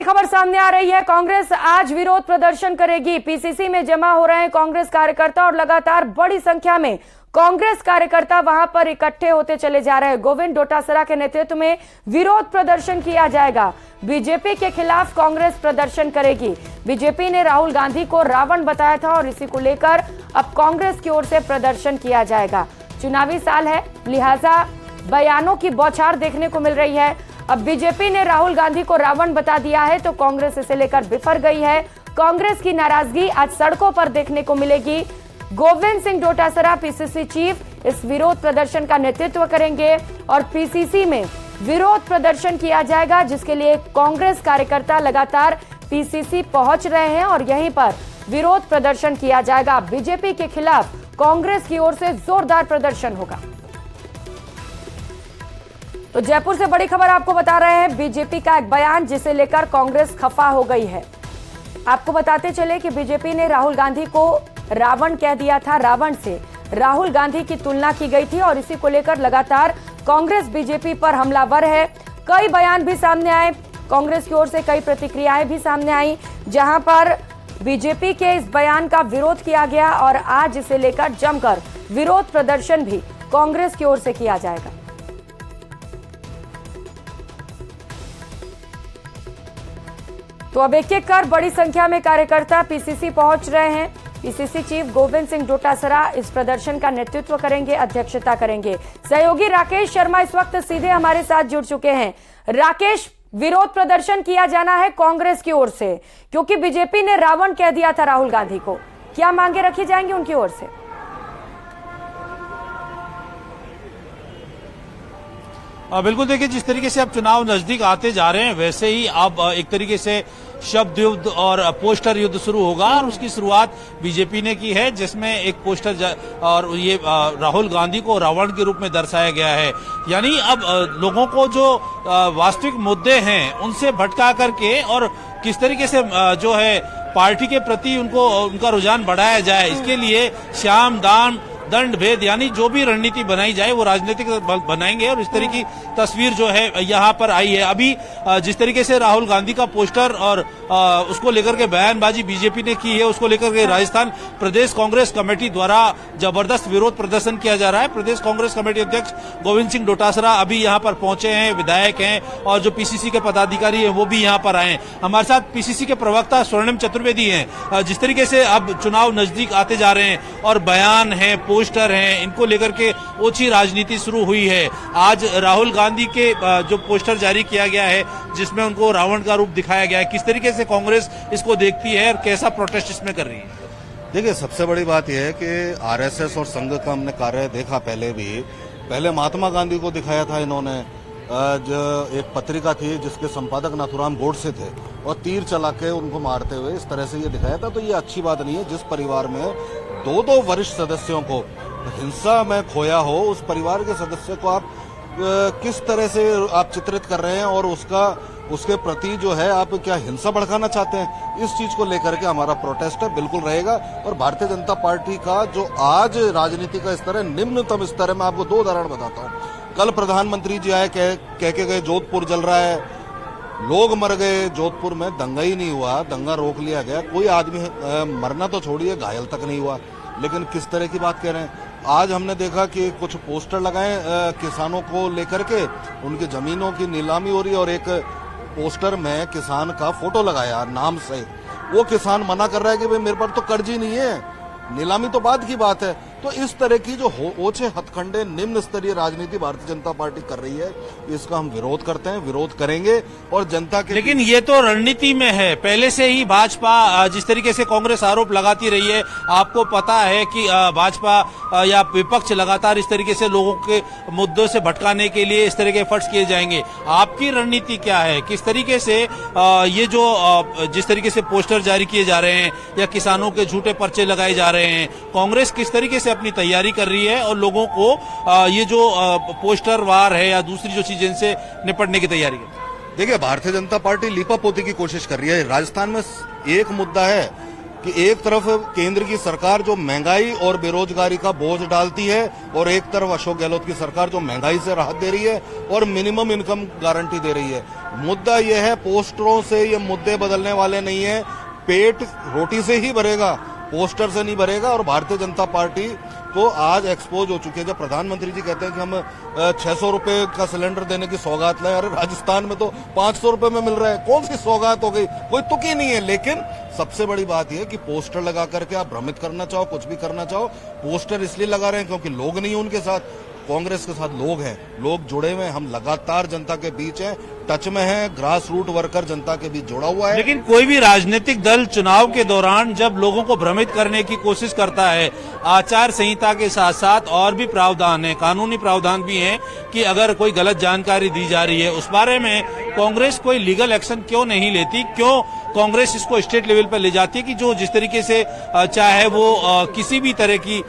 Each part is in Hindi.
खबर सामने आ रही है। कांग्रेस आज विरोध प्रदर्शन करेगी। पीसीसी में जमा हो रहे हैं कांग्रेस कार्यकर्ता और लगातार बड़ी संख्या में कांग्रेस कार्यकर्ता वहां पर इकट्ठे होते चले जा रहे हैं। गोविंद डोटासरा के नेतृत्व में विरोध प्रदर्शन किया जाएगा। बीजेपी के खिलाफ कांग्रेस प्रदर्शन करेगी। बीजेपी ने राहुल गांधी को रावण बताया था और इसी को लेकर अब कांग्रेस की ओर से प्रदर्शन किया जाएगा। चुनावी साल है, लिहाजा बयानों की बौछार देखने को मिल रही है। अब बीजेपी ने राहुल गांधी को रावण बता दिया है तो कांग्रेस इसे लेकर बिफर गई है। कांग्रेस की नाराजगी आज सड़कों पर देखने को मिलेगी। गोविंद सिंह डोटासरा पीसीसी चीफ इस विरोध प्रदर्शन का नेतृत्व करेंगे और पीसीसी में विरोध प्रदर्शन किया जाएगा, जिसके लिए कांग्रेस कार्यकर्ता लगातार पीसीसी पहुंच रहे हैं और यहीं पर विरोध प्रदर्शन किया जाएगा। बीजेपी के खिलाफ कांग्रेस की ओर से जोरदार प्रदर्शन होगा। तो जयपुर से बड़ी खबर आपको बता रहे हैं। बीजेपी का एक बयान जिसे लेकर कांग्रेस खफा हो गई है। आपको बताते चले कि बीजेपी ने राहुल गांधी को रावण कह दिया था। रावण से राहुल गांधी की तुलना की गई थी और इसी को लेकर लगातार कांग्रेस बीजेपी पर हमलावर है। कई बयान भी सामने आए, कांग्रेस की ओर से कई प्रतिक्रियाएं भी सामने आई, जहां पर बीजेपी के इस बयान का विरोध किया गया और आज इसे लेकर जमकर विरोध प्रदर्शन भी कांग्रेस की ओर से किया जाएगा। तो अब एक एक कर बड़ी संख्या में कार्यकर्ता पीसीसी पहुंच रहे हैं। पीसीसी चीफ गोविंद सिंह डोटासरा इस प्रदर्शन का नेतृत्व करेंगे, अध्यक्षता करेंगे। सहयोगी राकेश शर्मा इस वक्त सीधे हमारे साथ जुड़ चुके हैं। राकेश, विरोध प्रदर्शन किया जाना है कांग्रेस की ओर से क्योंकि बीजेपी ने रावण कह दिया था राहुल गांधी को। क्या मांगे रखी जाएंगी उनकी ओर से? बिल्कुल, देखिए जिस तरीके से अब चुनाव नजदीक आते जा रहे हैं वैसे ही अब एक तरीके से शब्द युद्ध और पोस्टर युद्ध शुरू होगा और उसकी शुरुआत बीजेपी ने की है, जिसमें एक पोस्टर और ये राहुल गांधी को रावण के रूप में दर्शाया गया है। यानी अब लोगों को जो वास्तविक मुद्दे हैं उनसे भटका करके और किस तरीके से जो है पार्टी के प्रति उनका रुझान बढ़ाया जाए, इसके लिए श्याम दान दंड भेद यानी जो भी रणनीति बनाई जाए वो राजनीतिक बनाएंगे और इस तरह की तस्वीर जो है यहाँ पर आई है। अभी जिस तरीके से राहुल गांधी का पोस्टर और उसको लेकर के बयानबाजी बीजेपी ने की है, उसको लेकर के राजस्थान प्रदेश कांग्रेस कमेटी द्वारा जबरदस्त विरोध प्रदर्शन किया जा रहा है। प्रदेश कांग्रेस कमेटी अध्यक्ष गोविंद सिंह डोटासरा अभी यहाँ पर पहुंचे हैं, विधायक हैं और जो पीसीसी के पदाधिकारी हैं वो भी यहाँ पर आए। हमारे साथ पीसीसी के प्रवक्ता स्वर्णिम चतुर्वेदी हैं। जिस तरीके से अब चुनाव नजदीक आते जा रहे हैं और बयान है, पोस्टर हैं, इनको लेकर के ओछी राजनीति शुरू हुई है। आज राहुल गांधी के जो पोस्टर जारी किया गया है जिसमें उनको रावण का रूप दिखाया गया है, किस तरीके से कांग्रेस इसको देखती है और कैसा प्रोटेस्ट इसमें कर रही है? देखिए, सबसे बड़ी बात यह है कि आरएसएस और संघ का हमने कार्य देखा पहले महात्मा गांधी को दिखाया था इन्होंने। जो एक पत्रिका थी जिसके संपादक नाथुराम गोडसे थे और तीर चला के उनको मारते हुए इस तरह से ये दिखाया था। तो ये अच्छी बात नहीं है। जिस परिवार में दो वरिष्ठ सदस्यों को हिंसा में खोया हो, उस परिवार के सदस्य को आप किस तरह से आप चित्रित कर रहे हैं और उसके प्रति जो है आप क्या हिंसा भड़काना चाहते हैं, इस चीज को लेकर के हमारा प्रोटेस्ट है, बिल्कुल रहेगा। और भारतीय जनता पार्टी का जो आज राजनीति का स्तर है, निम्नतम स्तर है। मैं आपको 2 उदाहरण बताता हूँ। कल प्रधानमंत्री जी आए, कह के गए जोधपुर जल रहा है, लोग मर गए। जोधपुर में दंगा ही नहीं हुआ, दंगा रोक लिया गया, कोई आदमी मरना तो छोड़िए घायल तक नहीं हुआ। लेकिन किस तरह की बात कह रहे हैं? आज हमने देखा कि कुछ पोस्टर लगाए किसानों को लेकर के, उनकी जमीनों की नीलामी हो रही है और एक पोस्टर में किसान का फोटो लगाया नाम से। वो किसान मना कर रहा है कि भाई मेरे पास तो कर्ज ही नहीं है, नीलामी तो बाद की बात है। तो इस तरह की जो ओछे हथकंडे निम्न स्तरीय राजनीति भारतीय जनता पार्टी कर रही है, इसका हम विरोध करते हैं, विरोध करेंगे और जनता के। लेकिन ये तो रणनीति में है। पहले से ही भाजपा जिस तरीके से कांग्रेस आरोप लगाती रही है, आपको पता है कि भाजपा या विपक्ष लगातार इस तरीके से लोगों के मुद्दों से भटकाने के लिए इस तरह के एफर्ट्स किए जाएंगे। आपकी रणनीति क्या है? किस तरीके से ये जो जिस तरीके से पोस्टर जारी किए जा रहे हैं या किसानों के झूठे पर्चे लगाए जा रहे हैं, कांग्रेस किस तरीके से अपनी तैयारी कर रही है और लोगों को ये जो पोस्टर वार है या दूसरी जो चीजें से निपटने की तैयारी है? देखिए, भारतीय जनता पार्टी लीपापोती की कोशिश कर रही है। राजस्थान में एक मुद्दा है कि एक तरफ केंद्र की सरकार जो महंगाई और बेरोजगारी का बोझ डालती है और एक तरफ अशोक गहलोत की सरकार जो महंगाई से राहत दे रही है और मिनिमम इनकम गारंटी दे रही है। मुद्दा यह है, पोस्टरों से ये मुद्दे बदलने वाले नहीं है। पेट रोटी से ही भरेगा, पोस्टर से नहीं भरेगा। और भारतीय जनता पार्टी को आज एक्सपोज हो चुके हैं। जब प्रधानमंत्री जी कहते हैं कि हम 600 रुपए का सिलेंडर देने की सौगात लाए, अरे राजस्थान में तो 500 रुपए में मिल रहा है, कौन सी सौगात हो गई, कोई तुक ही नहीं है। लेकिन सबसे बड़ी बात यह कि पोस्टर लगा करके आप भ्रमित करना चाहो, कुछ भी करना चाहो, पोस्टर इसलिए लगा रहे हैं क्योंकि लोग नहीं है उनके साथ, कांग्रेस के साथ लोग हैं, लोग जुड़े हुए हैं। हम लगातार जनता के बीच हैं, टच में है, ग्रास रूट वर्कर जनता के बीच जुड़ा हुआ है। लेकिन कोई भी राजनीतिक दल चुनाव के दौरान जब लोगों को भ्रमित करने की कोशिश करता है, आचार संहिता के साथ साथ और भी प्रावधान है, कानूनी प्रावधान भी हैं कि अगर कोई गलत जानकारी दी जा रही है उस बारे में कांग्रेस कोई लीगल एक्शन क्यों नहीं लेती, क्यों कांग्रेस इसको स्टेट लेवल पर ले जाती है कि जो जिस तरीके से चाहे वो किसी भी तरह की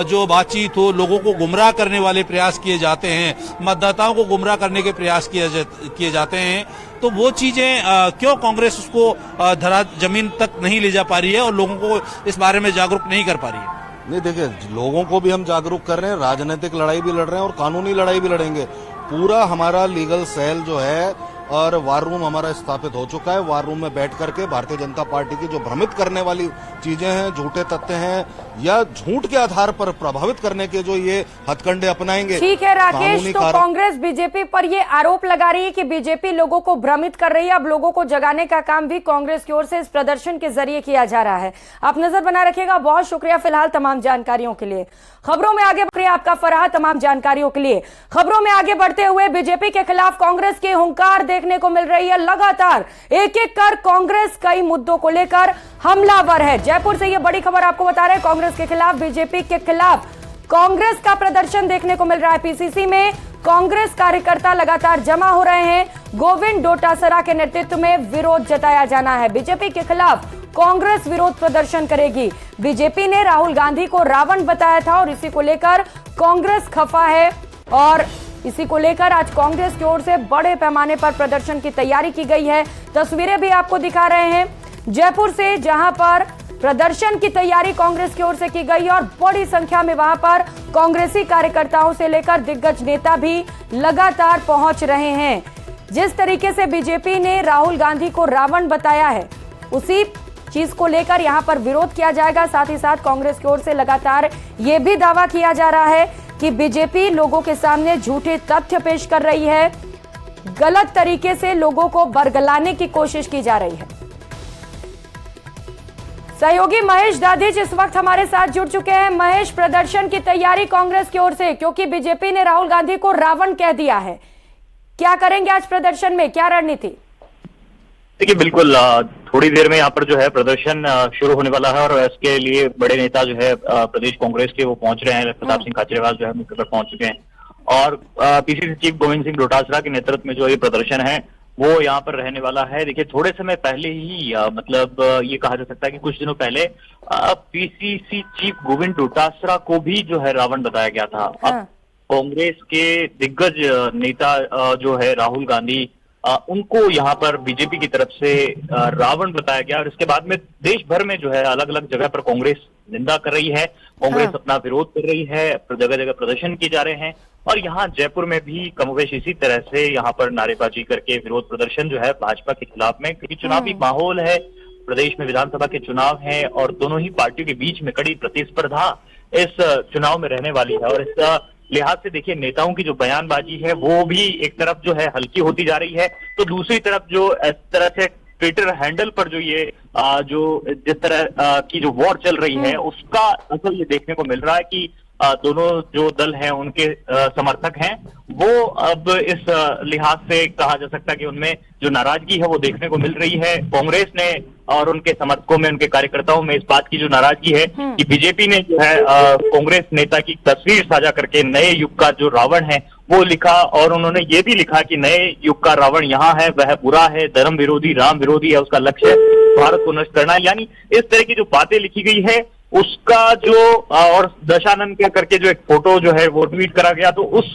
जो बातचीत हो, लोगों को गुमराह करने वाले प्रयास किए जाते हैं, मतदाताओं को गुमराह करने के प्रयास किए जाते हैं, तो वो चीजें क्यों कांग्रेस उसको धरा जमीन तक नहीं ले जा पा रही है और लोगों को इस बारे में जागरूक नहीं कर पा रही है? नहीं, देखिए, लोगों को भी हम जागरूक कर रहे हैं, राजनीतिक लड़ाई भी लड़ रहे हैं और कानूनी लड़ाई भी लड़ेंगे। पूरा हमारा लीगल सेल जो है और वार रूम हमारा स्थापित हो चुका है। वार रूम में बैठ करके भारतीय जनता पार्टी की जो भ्रमित करने वाली चीजें हैं, झूठे तथ्य हैं या झूठ के आधार पर प्रभावित करने के जो ये हथकंडे अपनाएंगे। ठीक है राकेश, तो कांग्रेस बीजेपी पर ये आरोप लगा रही है कि बीजेपी लोगों को भ्रमित कर रही है। अब लोगों को जगाने का काम भी कांग्रेस की ओर से इस प्रदर्शन के जरिए किया जा रहा है। आप नजर बनाए रखिएगा। बहुत शुक्रिया फिलहाल तमाम जानकारियों के लिए। खबरों में आगे बढ़े आपका फराह तमाम जानकारियों के लिए। खबरों में आगे बढ़ते हुए बीजेपी के खिलाफ कांग्रेस की हुंकार देखने को मिल रही है। लगातार एक एक कर कांग्रेस कई मुद्दों को लेकर हमलावर है। जयपुर से यह बड़ी खबर आपको बता रहे हैं, कांग्रेस के खिलाफ, बीजेपी के खिलाफ कांग्रेस का प्रदर्शन देखने को मिल रहा है। पीसीसी में कांग्रेस कार्यकर्ता लगातार जमा हो रहे हैं। गोविंद डोटासरा के नेतृत्व में विरोध जताया जाना है। बीजेपी के खिलाफ कांग्रेस विरोध प्रदर्शन करेगी। बीजेपी ने राहुल गांधी को रावण बताया था और इसी को लेकर कांग्रेस खफा है और इसी को लेकर आज कांग्रेस की ओर से बड़े पैमाने पर प्रदर्शन की तैयारी की गई है। तस्वीरें भी आपको दिखा रहे हैं जयपुर से, जहां पर प्रदर्शन की तैयारी कांग्रेस की ओर से की गई और बड़ी संख्या में वहां पर कांग्रेसी कार्यकर्ताओं से लेकर दिग्गज नेता भी लगातार पहुंच रहे हैं। जिस तरीके से बीजेपी ने राहुल गांधी को रावण बताया है, उसी चीज को लेकर यहां पर विरोध किया जाएगा। साथ ही साथ कांग्रेस की ओर से लगातार यह भी दावा किया जा रहा है कि बीजेपी लोगों के सामने झूठे तथ्य पेश कर रही है, गलत तरीके से लोगों को बरगलाने की कोशिश की जा रही है। सहयोगी महेश दाधीच इस वक्त हमारे साथ जुड़ चुके हैं। महेश, प्रदर्शन की तैयारी कांग्रेस की ओर से, क्योंकि बीजेपी ने राहुल गांधी को रावण कह दिया है, क्या करेंगे आज प्रदर्शन में, क्या रणनीति? देखिए, बिल्कुल थोड़ी देर में यहाँ पर जो है प्रदर्शन शुरू होने वाला है और इसके लिए बड़े नेता जो है प्रदेश कांग्रेस के वो पहुंच रहे हैं। प्रताप सिंह खाचरियावास जो है मौके पर पहुंच चुके हैं और पीसीसी चीफ गोविंद सिंह डोटासरा के नेतृत्व में जो ये प्रदर्शन है वो यहाँ पर रहने वाला है। देखिए, थोड़े समय पहले ही मतलब ये कहा जा सकता है कि कुछ दिनों पहले पीसीसी चीफ गोविंद डोटासरा को भी जो है रावण बताया गया था। अब कांग्रेस के दिग्गज नेता जो है राहुल गांधी, उनको यहाँ पर बीजेपी की तरफ से रावण बताया गया और इसके बाद में देश भर में जो है अलग अलग जगह पर कांग्रेस निंदा कर रही है, कांग्रेस अपना विरोध कर रही है, जगह जगह प्रदर्शन किए जा रहे हैं और यहाँ जयपुर में भी कमोवेश इसी तरह से यहाँ पर नारेबाजी करके विरोध प्रदर्शन जो है भाजपा के खिलाफ में, क्योंकि चुनावी माहौल है, प्रदेश में विधानसभा के चुनाव है और दोनों ही पार्टियों के बीच में कड़ी प्रतिस्पर्धा इस चुनाव में रहने वाली है और इस लिहाज से देखिए नेताओं की जो बयानबाजी है वो भी एक तरफ जो है हल्की होती जा रही है, तो दूसरी तरफ जो इस तरह से ट्विटर हैंडल पर जो ये जो जिस तरह की जो वॉर चल रही है उसका असर ये देखने को मिल रहा है कि दोनों जो दल हैं उनके समर्थक हैं वो अब इस लिहाज से कहा जा सकता है कि उनमें जो नाराजगी है वो देखने को मिल रही है। कांग्रेस ने और उनके समर्थकों में, उनके कार्यकर्ताओं में इस बात की जो नाराजगी है कि बीजेपी ने जो है कांग्रेस नेता की तस्वीर साझा करके नए युग का जो रावण है वो लिखा और उन्होंने ये भी लिखा कि नए युग का रावण यहाँ है, वह बुरा है, धर्म विरोधी, राम विरोधी है, उसका लक्ष्य भारत को नष्ट करना है। यानी इस तरह की जो बातें लिखी गई है उसका जो और दशानंद के करके जो एक फोटो जो है वो ट्वीट करा गया, तो उस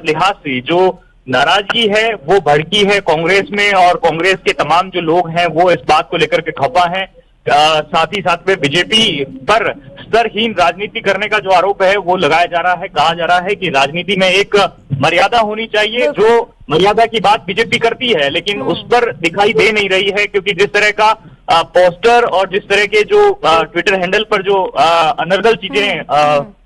लिहाज से जो नाराजगी है वो भड़की है कांग्रेस में और कांग्रेस के तमाम जो लोग हैं वो इस बात को लेकर के खफा हैं। साथ ही साथ में बीजेपी पर स्तरहीन राजनीति करने का जो आरोप है वो लगाया जा रहा है। कहा जा रहा है कि राजनीति में एक मर्यादा होनी चाहिए, जो मर्यादा की बात बीजेपी करती है लेकिन उस पर दिखाई दे नहीं रही है, क्योंकि जिस तरह का पोस्टर और जिस तरह के जो ट्विटर हैंडल पर जो अनर्गल चीजें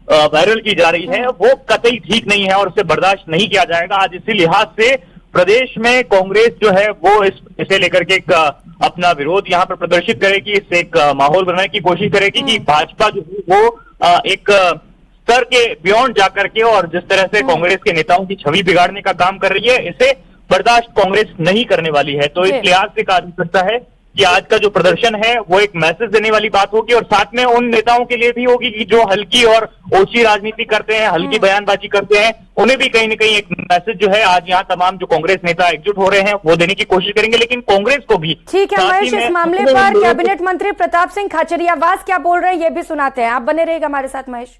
वायरल की जा रही है वो कतई ठीक नहीं है और उसे बर्दाश्त नहीं किया जाएगा। आज इसी लिहाज से प्रदेश में कांग्रेस जो है वो इसे लेकर के एक अपना विरोध यहाँ पर प्रदर्शित करेगी, इससे एक माहौल बनाने की कोशिश करेगी कि भाजपा जो है वो एक स्तर के बियॉन्ड जाकर के और जिस तरह से कांग्रेस के नेताओं की छवि बिगाड़ने का काम कर रही है, इसे बर्दाश्त कांग्रेस नहीं करने वाली है। तो इस लिहाज से कहा जा सकता है कि आज का जो प्रदर्शन है वो एक मैसेज देने वाली बात होगी और साथ में उन नेताओं के लिए भी होगी कि जो हल्की और ओछी राजनीति करते हैं, हल्की बयानबाजी करते हैं, उन्हें भी कहीं न कहीं एक मैसेज जो है आज यहाँ तमाम जो कांग्रेस नेता एकजुट हो रहे हैं वो देने की कोशिश करेंगे। लेकिन कांग्रेस को भी ठीक है महेश, इस मामले पर कैबिनेट मंत्री प्रताप सिंह खाचरियावास क्या बोल रहे हैं ये भी सुनाते हैं। आप बने रहेगा हमारे साथ महेश।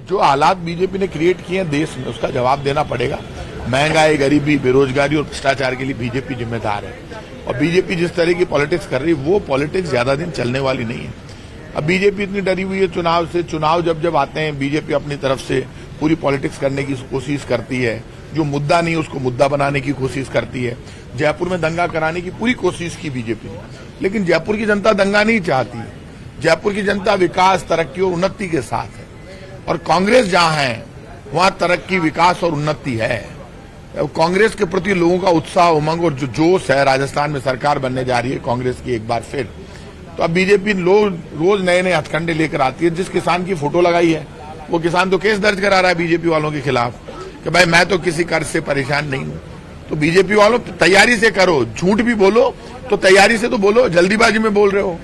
जो हालात बीजेपी ने क्रिएट किए हैं देश में उसका जवाब देना पड़ेगा। महंगाई, गरीबी, बेरोजगारी और भ्रष्टाचार के लिए बीजेपी जिम्मेदार है और बीजेपी जिस तरह की पॉलिटिक्स कर रही है वो पॉलिटिक्स ज्यादा दिन चलने वाली नहीं है। अब बीजेपी इतनी डरी हुई है चुनाव से, चुनाव जब आते हैं बीजेपी अपनी तरफ से पूरी पॉलिटिक्स करने की कोशिश करती है, जो मुद्दा नहीं है उसको मुद्दा बनाने की कोशिश करती है। जयपुर में दंगा कराने की पूरी कोशिश की बीजेपी ने, लेकिन जयपुर की जनता दंगा नहीं चाहती। जयपुर की जनता विकास, तरक्की और उन्नति के साथ है और कांग्रेस जहां है वहां तरक्की, विकास और उन्नति है। कांग्रेस के प्रति लोगों का उत्साह, उमंग और जो जोश है, राजस्थान में सरकार बनने जा रही है कांग्रेस की एक बार फिर। तो अब बीजेपी रोज नए नए हथकंडे लेकर आती है। जिस किसान की फोटो लगाई है वो किसान तो केस दर्ज करा रहा है बीजेपी वालों के खिलाफ कि भाई मैं तो किसी कर्ज से परेशान नहीं हूं। तो बीजेपी वालों तैयारी से करो, झूठ भी बोलो तो तैयारी से तो बोलो, जल्दीबाजी में बोल रहे हो।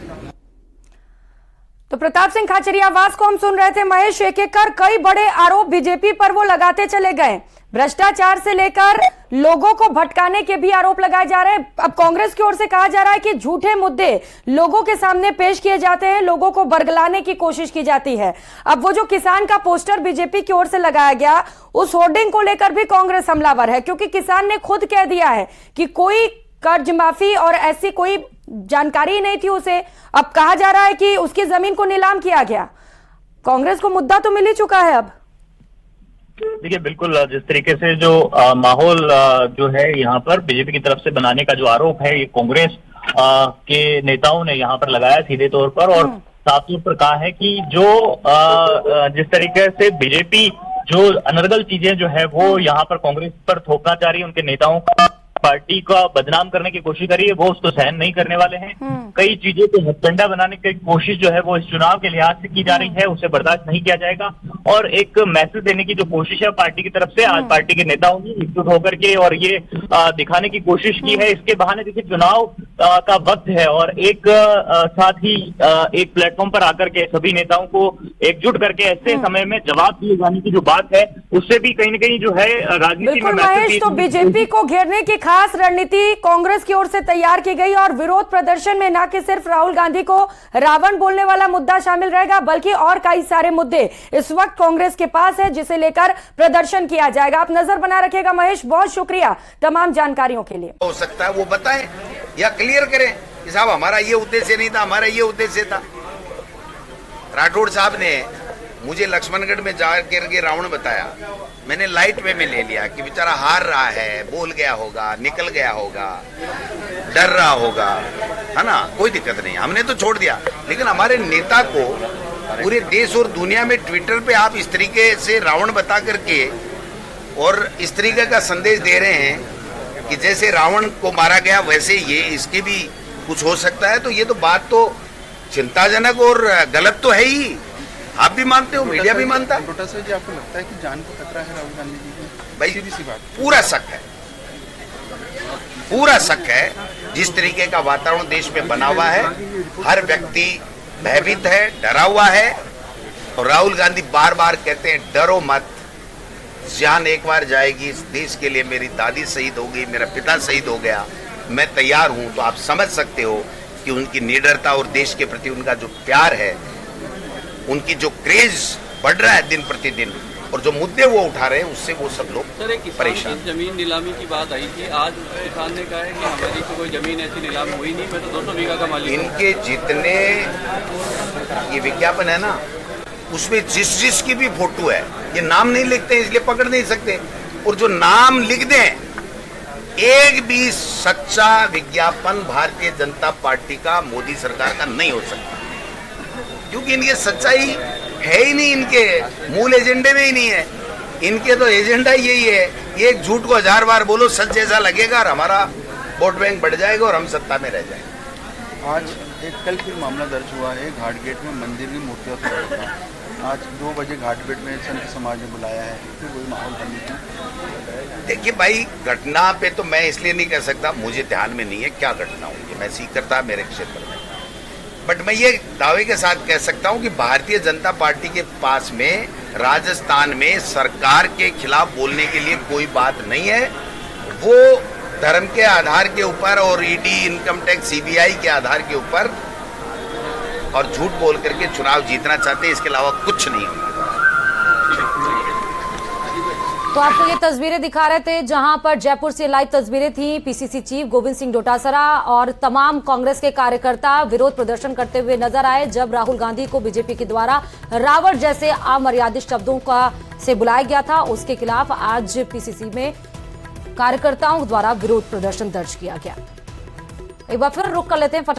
तो प्रताप सिंह खाचरियावास को हम सुन रहे थे महेश, एक एक कर कई बड़े आरोप बीजेपी पर वो लगाते चले गए। भ्रष्टाचार से लेकर लोगों को भटकाने के भी आरोप लगाए जा रहे हैं। अब कांग्रेस की ओर से कहा जा रहा है कि झूठे मुद्दे लोगों के सामने पेश किए जाते हैं, लोगों को बरगलाने की कोशिश की जाती है। अब वो जो किसान का पोस्टर बीजेपी की ओर से लगाया गया उस होर्डिंग को लेकर भी कांग्रेस हमलावर है, क्योंकि किसान ने खुद कह दिया है कि कोई कर्ज माफी और ऐसी कोई जानकारी नहीं थी उसे। अब कहा जा रहा है कि उसकी जमीन को नीलाम किया गया। कांग्रेस को मुद्दा तो मिल ही चुका है। अब देखिए बिल्कुल जिस तरीके से जो माहौल जो है यहाँ पर बीजेपी की तरफ से बनाने का जो आरोप है ये कांग्रेस के नेताओं ने यहाँ पर लगाया सीधे तौर पर और साफ तौर पर कहा है कि जो जिस तरीके से बीजेपी जो अनर्गल चीजें जो है वो यहाँ पर कांग्रेस पर थोपना चाह रही है, उनके नेताओं का पार्टी का बदनाम करने की कोशिश करी है, वो उसको सहन नहीं करने वाले हैं। कई चीजों को हथकंडा बनाने की कोशिश जो है वो इस चुनाव के लिहाज से की जा रही है, उसे बर्दाश्त नहीं किया जाएगा। और एक मैसेज देने की जो कोशिश है पार्टी की तरफ से आज पार्टी के नेताओं ने एकजुट होकर के और ये दिखाने की कोशिश की है। इसके बहाने देखिए चुनाव का वक्त है और एक साथ ही एक प्लेटफॉर्म पर आकर के सभी नेताओं को एकजुट करके ऐसे समय में जवाब दिए जाने की जो बात है उससे भी कहीं न कहीं जो है राजनीति में महेश, तो बीजेपी को घेरने की खास रणनीति कांग्रेस की ओर से तैयार की गई और विरोध प्रदर्शन में न कि सिर्फ राहुल गांधी को रावण बोलने वाला मुद्दा शामिल रहेगा बल्कि और कई सारे मुद्दे इस वक्त कांग्रेस के पास है जिसे लेकर प्रदर्शन किया जाएगा। आप नजर बना रखिएगा महेश, बहुत शुक्रिया तमाम जानकारियों के लिए। हो सकता है वो बताएं या क्लियर करें कि साहब हमारा ये उद्देश्य नहीं था, हमारा ये उद्देश्य था। राठौड़ साहब ने मुझे लक्ष्मणगढ़ में जाकर के रावण बताया, मैंने लाइट वे में ले लिया कि बेचारा हार रहा है, बोल गया होगा, निकल गया होगा, डर रहा होगा, है ना, कोई दिक्कत नहीं, हमने तो छोड़ दिया। लेकिन हमारे नेता को पूरे देश और दुनिया में ट्विटर पे आप इस तरीके से रावण बता करके और इस तरीके का संदेश दे रहे हैं कि जैसे रावण को मारा गया वैसे ये इसके भी कुछ हो सकता है, तो ये तो बात तो चिंताजनक और गलत तो है ही। आप भी मानते हो, मीडिया भी मानता है। जी आपको लगता है कि जान को खतरा है राहुल गांधी जी की? भाई सीधी सी बात, पूरा शक है, पूरा शक है। जिस तरीके का वातावरण देश में बना हुआ है, हर व्यक्ति भयभीत है, डरा हुआ है और राहुल गांधी बार बार कहते हैं डरो मत, जान एक बार जाएगी, इस देश के लिए मेरी दादी शहीद हो गई, मेरा पिता शहीद हो गया, मैं तैयार हूं। तो आप समझ सकते हो कि उनकी निडरता और देश के प्रति उनका जो प्यार है, उनकी जो क्रेज बढ़ रहा है दिन प्रतिदिन, और जो मुद्दे वो उठा रहे हैं उससे वो सब लोग सर, एक किसान परेशान। की जमीन नीलामी की बात आई थी, आज किसान ने कहा है कि हमारी तो कोई जमीन ऐसी नीलाम हुई नहीं, मैं तो 200 बीघा का मालिक हूं। इनके जितने ये विज्ञापन है ना, उसमें जिस की भी फोटो है, ये नाम नहीं लिखते इसलिए पकड़ नहीं सकते, और जो नाम लिख दें, एक भी सच्चा विज्ञापन भारतीय जनता पार्टी का मोदी सरकार का नहीं हो सकता, क्योंकि इनके सच्चाई है ही नहीं, इनके मूल एजेंडे में ही नहीं है। इनके तो एजेंडा यही है, एक झूठ को 1000 बार बोलो, सच जैसा लगेगा और हमारा वोट बैंक बढ़ जाएगा और हम सत्ता में रह जाएंगे। आज एक कल फिर मामला दर्ज हुआ है, घाटगेट में मंदिर की मूर्तियां तोड़ा था। आज 2 बजे घाटगेट में संत समाज ने बुलाया है, फिर वही माहौल बनी थी। देखिए भाई, घटना पे तो मैं इसलिए नहीं कह सकता, मुझे ध्यान में नहीं है क्या घटना हुई, मैं सीकर था मेरे क्षेत्र में, बट मैं ये दावे के साथ कह सकता हूं कि भारतीय जनता पार्टी के पास में राजस्थान में सरकार के खिलाफ बोलने के लिए कोई बात नहीं है। वो धर्म के आधार के ऊपर और ईडी, इनकम टैक्स, सीबीआई के आधार के ऊपर और झूठ बोल करके चुनाव जीतना चाहते हैं, इसके अलावा कुछ नहीं होगा। तो आपको ये तस्वीरें दिखा रहे थे, जहां पर जयपुर से लाइव तस्वीरें थी। पीसीसी चीफ गोविंद सिंह डोटासरा और तमाम कांग्रेस के कार्यकर्ता विरोध प्रदर्शन करते हुए नजर आए, जब राहुल गांधी को बीजेपी के द्वारा रावण जैसे अमर्यादित शब्दों का से बुलाया गया था। उसके खिलाफ आज पीसीसी में कार्यकर्ताओं द्वारा विरोध प्रदर्शन दर्ज किया गया। एक बार फिर रुक कर लेते हैं।